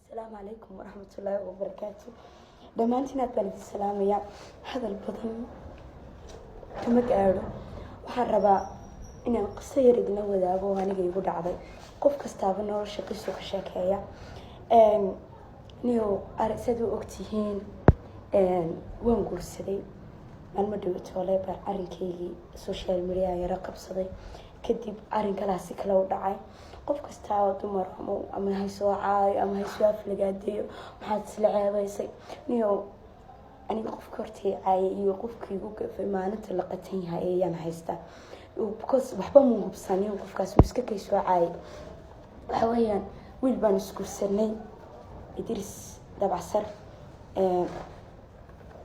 السلام عليكم ورحمة الله وبركاته. دمانتنا بنت السلام يا هذا البطن كما قالوا وحربا إن القصير إجنا وذابه وأنا جاي يقول عضي قف كستاب النور شقيسو كشاكية نيو أرسدوا أكتهين وانقول سدي المدوت ولا بر أرنكي سوشيال ميديا يراقب صدي كدب أرن كلاسيك لو دعي قف كستاب دمر أما هي سواعي أما هي سواف لقاديو محد سلعة بيسي نيو أنا قف كرتي عاي يوقف كيوقف في معناته لقتين هاي أنا هيستا وبكوس وحبا مو بساني وقف كاس مسكة كيسوا عاي حواليا ويلبان سكور سنين يدرس دبع سر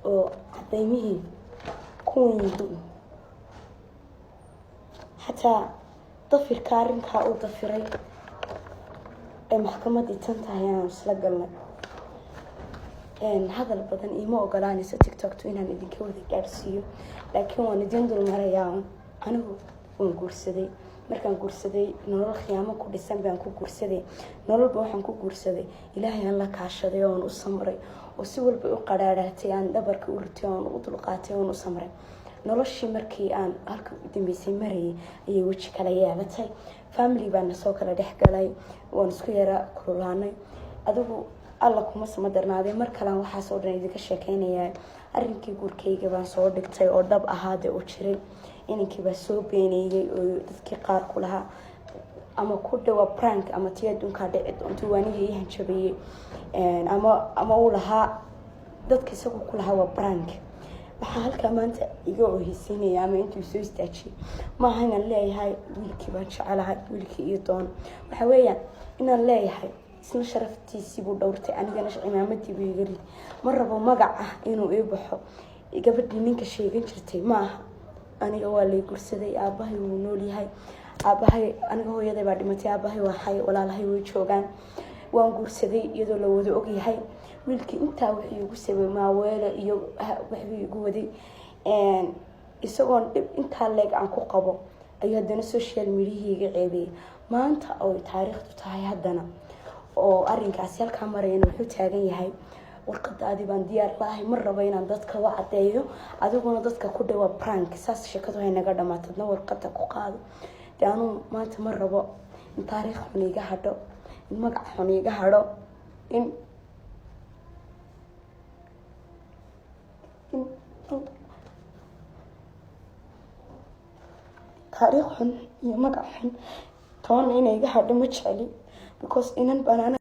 وعديمه كون يدون حتى طفل كارن كاو طفري محكمة تنتهي أنا وصلت قلنا هذا البدن إيمو قلاني تيك توك تو إنها ندين كوذي كارسيو لكن وانا دندل مريان أنا ونقرصدي مركان قرصدي نور خيامة كل سنة بينكو قرصدي نور بوحن كو قرصدي إلهي الله كاشدي وان وسمري وسول بيو قراراتي أن دبرك ورتيان وطلقاتي وان وسمري noloshii markii aan halka u dambeysay maray ayay wajhi kala yeelatay family baan soo kala dhaxgalay waan isku yara kululaanay adigu alla kuma samadarnaaday mar kale waxa soo dhan idinka sheekeynaya arrinkii gurkayga baan soo dhigtay oo dab ahaade oo jiray inankii baa soo beeneeyay oo dadkii qaar ku lahaa ama ku dhawa prank ama tiyadunka dhicid intuu waanigii hanjabiyay ama uu lahaa dadkii isagu ku lahaa waa prank waxa halka maanta iga oohisinaya ama intuu soo istaajiyay ma ahan leeyahay wiilkii baan jecelahay wiilkii iyo doon waxa weeyaan inaan leeyahay isna sharaftiisii buu dhowrtay anigana imaamadii buu iga rid ma rabo magac ah inuu ii baxo gabadhii ninka sheegan jirtay ma aha aniga waa la gursaday aabahay wuu nool yahay aabahay aniga hooyaday baa dhimatay aabahay waa xay walaalahay way joogaan waan gursaday iyadoo la wada og yahay wiilkii intaa wixii ugu sabay maaweele iyo wixii ugu waday isagoon dib intaa leeg aan ku qabo ayuu haddana social media-higa ceebiyay maanta oo taariikhdu tahay haddana oo arrinkaasi halkaa marayna wuxuu taagan yahay warqadaadii baan diyaar lahay mar rabo inaan dadka u caddeeyo adiguna dadka ku dhawa prank saas sheekadu hay naga dhamaatadna warqada ku qaado dee anuu maanta mar rabo in taariikh xun iga hadho in magac xun iga hadho in taariikh xun iyo magac xun toona inay iga hadho ma jecli because inan banaan